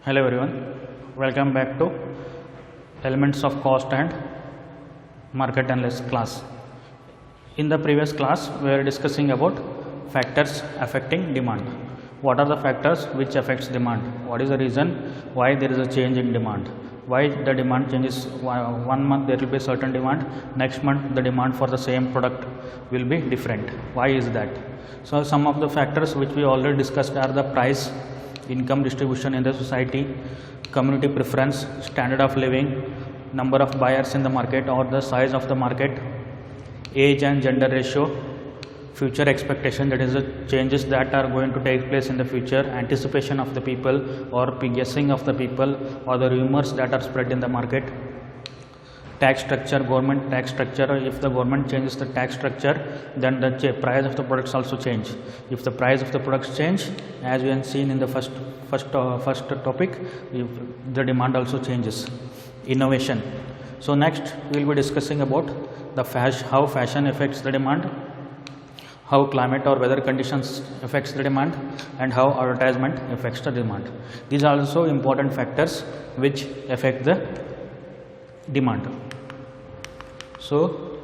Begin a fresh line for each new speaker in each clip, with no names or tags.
Hello everyone, welcome back to Elements of Cost and Market Analysis class. In the previous class, we were discussing about factors affecting demand. What are the factors which affects demand? What is the reason why there is a change in demand? Why the demand changes? One month there will be certain demand, next month the demand for the same product will be different. Why is that? So some of the factors which we already discussed are the price, income distribution in the society, community preference, standard of living, number of buyers in the market or the size of the market, age and gender ratio, future expectation, that is the changes that are going to take place in the future, anticipation of the people or guessing of the people or the rumors that are spread in the market, tax structure, government tax structure. If the government changes the tax structure, then the price of the products also change. If the price of the products change, as we have seen in the first topic, the demand also changes. Innovation. So next we will be discussing about the how fashion affects the demand, how climate or weather conditions affects the demand, and how advertisement affects the demand. These are also important factors which affect the demand. So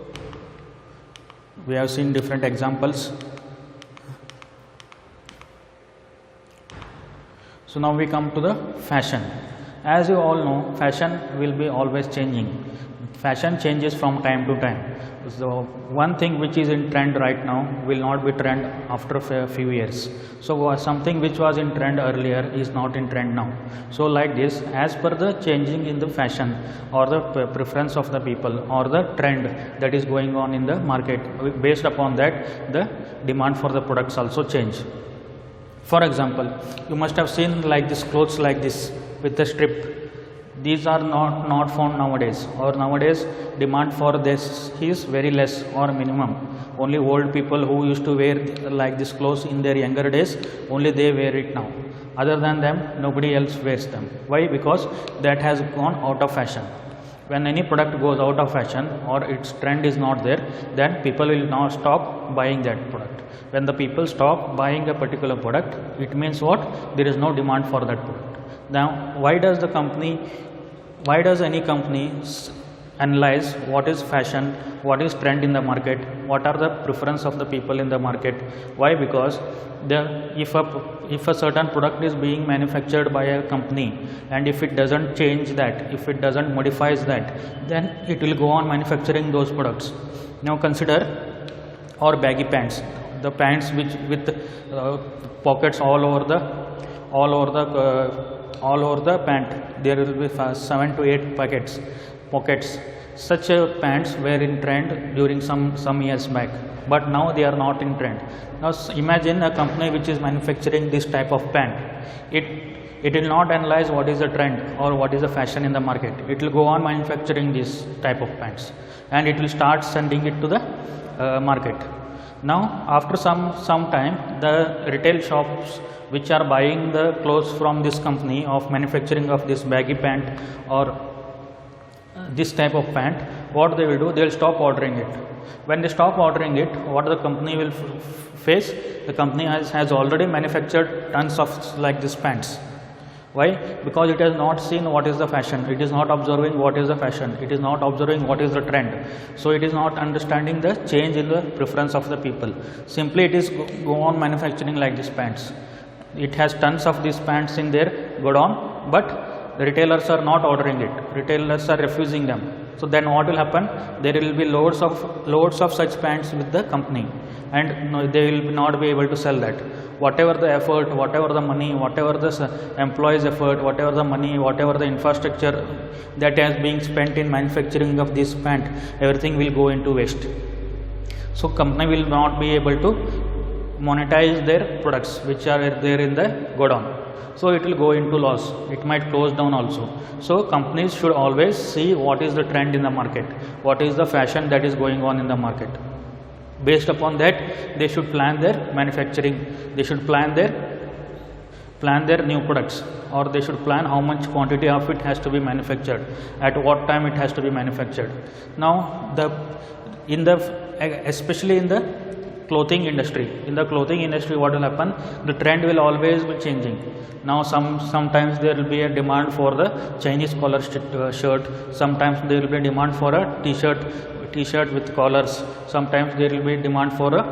we have seen different examples. So now we come to the fashion. As you all know, fashion will be always changing. Fashion changes from time to time. So one thing which is in trend right now will not be trend after a few years. So something which was in trend earlier is not in trend now. So like this, as per the changing in the fashion or the preference of the people or the trend that is going on in the market, based upon that the demand for the products also change. For example, you must have seen like this clothes like this with the strip. These are not found nowadays, or nowadays demand for this is very less or minimum. Only old people who used to wear like this clothes in their younger days, only they wear it now. Other than them, nobody else wears them. Why? Because that has gone out of fashion. When any product goes out of fashion or its trend is not there, then people will now stop buying that product. When the people stop buying a particular product, it means what? There is no demand for that product. Now, why does any company analyze what is fashion, what is trend in the market, what are the preference of the people in the market? Why? Because if a certain product is being manufactured by a company, and if it doesn't change that, if it doesn't modifies that, then it will go on manufacturing those products. Now consider our baggy pants, the pants which with pockets all over the pant. There will be 7 to 8 pockets. Such pants were in trend during some years back, but now they are not in trend. Now imagine a company which is manufacturing this type of pant. It will not analyze what is the trend or what is the fashion in the market. It will go on manufacturing this type of pants, and it will start sending it to the market. Now after some time, the retail shops which are buying the clothes from this company of manufacturing of this baggy pant or this type of pant, what they will do, they will stop ordering it. When they stop ordering it, what the company will face? The company has already manufactured tons of like this pants. Why? Because it has not seen what is the fashion, it is not observing what is the fashion, it is not observing what is the trend. So it is not understanding the change in the preference of the people. Simply it is go on manufacturing like these pants. It has tons of these pants in their godown, but the retailers are not ordering it. Retailers are refusing them. So then what will happen? There will be loads of such pants with the company, and they will not be able to sell that. Whatever the effort, whatever the money, whatever the employees' effort, whatever the money, whatever the infrastructure that has being spent in manufacturing of this pant, everything will go into waste. So company will not be able to monetize their products which are there in the godown. So it will go into loss. It might close down also. So companies should always see what is the trend in the market, what is the fashion that is going on in the market. Based upon that, they should plan their manufacturing. They should plan their new products, or they should plan how much quantity of it has to be manufactured, at what time it has to be manufactured. Now especially in the clothing industry. In the clothing industry, what will happen? The trend will always be changing. Now sometimes there will be a demand for the Chinese collar shirt. Sometimes there will be a demand for a t-shirt with collars. Sometimes there will be demand for a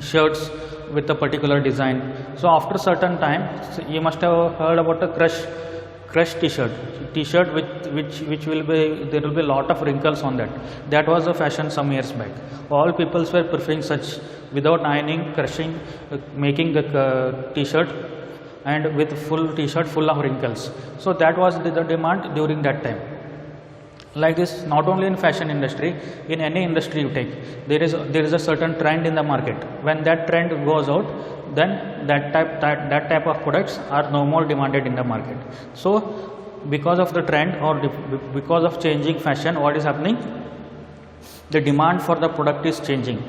shirts with a particular design. So after certain time, you must have heard about a crush t-shirt which will be, there will be a lot of wrinkles on that. That was a fashion some years back. All people were preferring such, without ironing, crushing, making the t-shirt, and with full t-shirt full of wrinkles. So that was the demand during that time. Like this, not only in fashion industry, in any industry you take, there is a certain trend in the market. When that trend goes out, then that type of products are no more demanded in the market. So because of the trend or because of changing fashion, what is happening? The demand for the product is changing,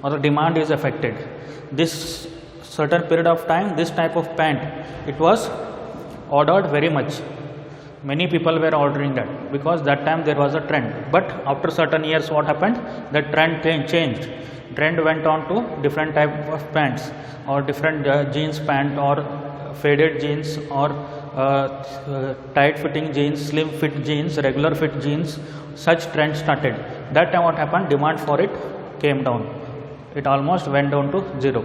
or the demand is affected. This certain period of time, this type of pant, it was ordered very much. Many people were ordering that because that time there was a trend. But after certain years, what happened? The trend changed. Trend went on to different type of pants, or different jeans pant, or faded jeans, or tight fitting jeans, slim fit jeans, regular fit jeans. Such trend started. That time what happened? Demand for it came down. It almost went down to zero.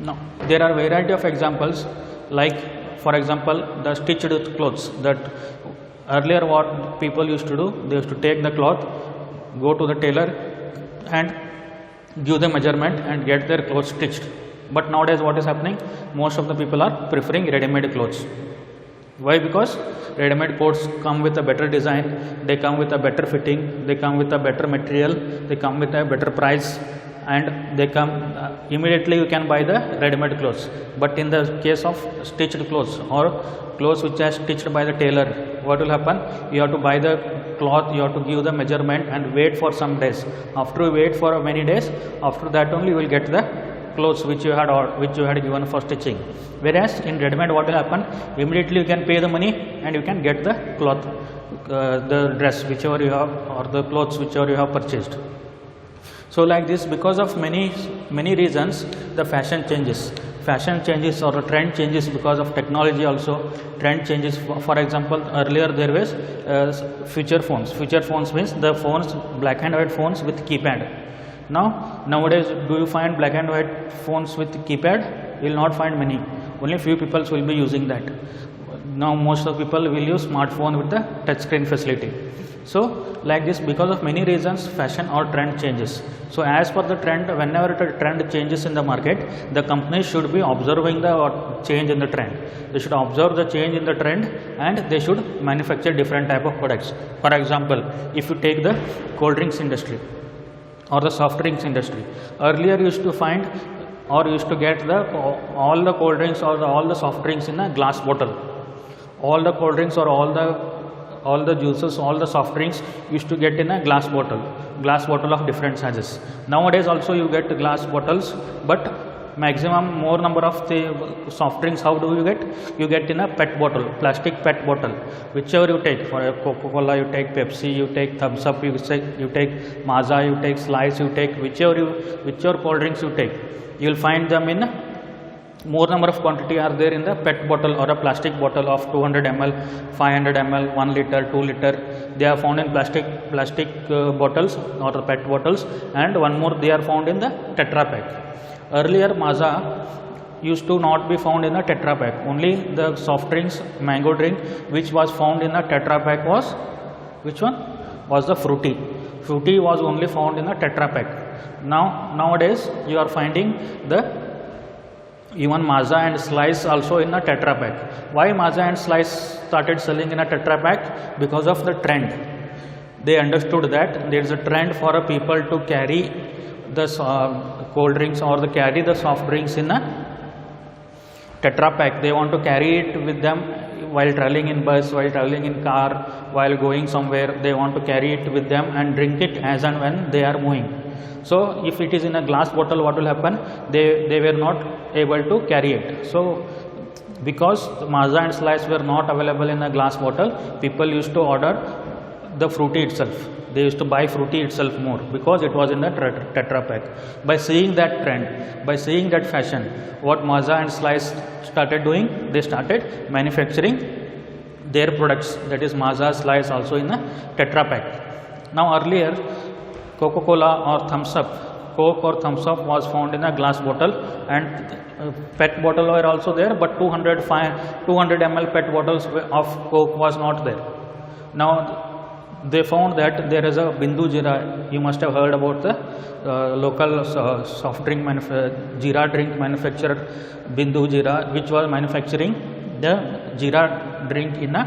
Now there are variety of examples, like for example the stitched clothes. That earlier what people used to do, they used to take the cloth, go to the tailor and give the measurement and get their clothes stitched. But nowadays what is happening? Most of the people are preferring ready-made clothes. Why? Because ready-made clothes come with a better design, they come with a better fitting, they come with a better material, they come with a better price, and they come immediately you can buy the ready-made clothes. But in the case of stitched clothes, or clothes which are stitched by the tailor, what will happen? You have to buy the cloth, you have to give the measurement and wait for some days. After you wait for many days, after that only you will get the clothes which you had given for stitching. Whereas in ready-made, what will happen? Immediately you can pay the money and you can get the cloth, the dress whichever you have, or the clothes whichever you have purchased. So like this, because of many reasons, the fashion changes. Fashion changes, or trend changes because of technology also. Trend changes. For example, earlier there was feature phones. Feature phones means the phones, black and white phones with keypad. Nowadays, do you find black and white phones with keypad? You will not find many. Only few people will be using that. Now most of the people will use smartphone with the touchscreen facility. So like this, because of many reasons, fashion or trend changes. So as per the trend, whenever the trend changes in the market, the company should be observing the change in the trend. They should observe the change in the trend, and they should manufacture different type of products. For example, if you take the cold drinks industry or the soft drinks industry, earlier you used to find, or used to get all the cold drinks or all the soft drinks in a glass bottle. All the cold drinks or all the juices, all the soft drinks used to get in a glass bottle of different sizes. Nowadays also you get glass bottles, but maximum more number of the soft drinks, how do you get? You get in a PET bottle, plastic PET bottle, whichever you take. For Coca-Cola you take, Pepsi you take, Thumbs Up you take, Maaza you take, Slice you take, whichever cold drinks you take, you will find them in more number of quantity are there in the PET bottle or a plastic bottle of 200 ml, 500 ml, 1 liter, 2 liter. They are found in plastic bottles or the PET bottles, and one more they are found in the Tetra Pak. Earlier Maaza used to not be found in a Tetra Pak. Only the soft drinks, mango drink, which was found in a Tetra Pak was, which one? Was the Fruity. Fruity was only found in a Tetra Pak. Nowadays you are finding even Maaza and Slice also in a Tetra Pak. Why Maaza and Slice started selling in a Tetra Pak? Because of the trend. They understood that there is a trend for a people to carry the cold drinks or carry the soft drinks in a Tetra Pak. They want to carry it with them while traveling in bus, while traveling in car, while going somewhere. They want to carry it with them and drink it as and when they are moving. So if it is in a glass bottle, what will happen? They were not able to carry it. So because Maaza and Slice were not available in a glass bottle, people used to order the Fruity itself. They used to buy Fruity itself more because it was in the Tetra Pak. By seeing that trend, by seeing that fashion, what Maaza and Slice started doing, they started manufacturing their products, that is Maaza, Slice also in a Tetra Pak. Now earlier Coca-Cola or Thumbs Up, Coke or Thumbs Up was found in a glass bottle, and PET bottle were also there, but 200 ml PET bottles of Coke was not there. Now they found that there is a Bindu Jeera. You must have heard about the local soft drink Jeera drink manufacturer Bindu Jeera, which was manufacturing the Jeera drink in a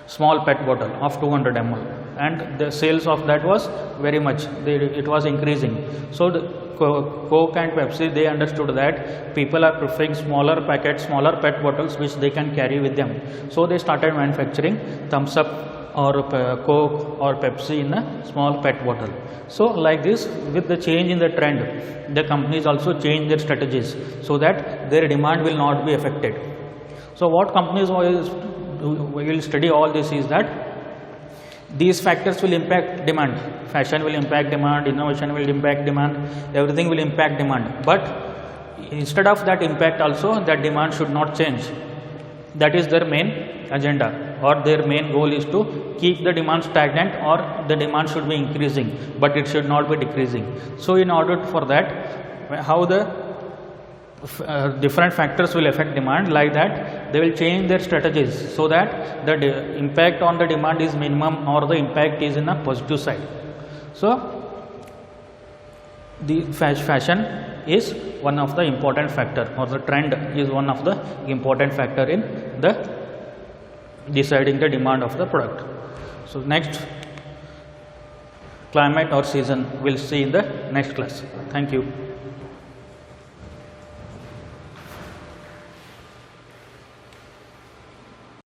small PET bottle of 200 ml, and the sales of that was very much, it was increasing. So the Coke and Pepsi, they understood that people are preferring smaller packets, smaller PET bottles which they can carry with them. So they started manufacturing Thumbs Up or Coke or Pepsi in a small PET bottle. So like this, with the change in the trend, the companies also change their strategies so that their demand will not be affected. So what companies will study all this is that these factors will impact demand. Fashion will impact demand, innovation will impact demand, everything will impact demand. But instead of that impact also, that demand should not change. That is their main agenda, or their main goal is to keep the demand stagnant, or the demand should be increasing, but it should not be decreasing. So in order for that, how the different factors will affect demand, like that they will change their strategies so that the impact on the demand is minimum, or the impact is in a positive side. So the fashion is one of the important factor, or the trend is one of the important factor in the deciding the demand of the product. So next, climate or season, we'll see in the next class. Thank you.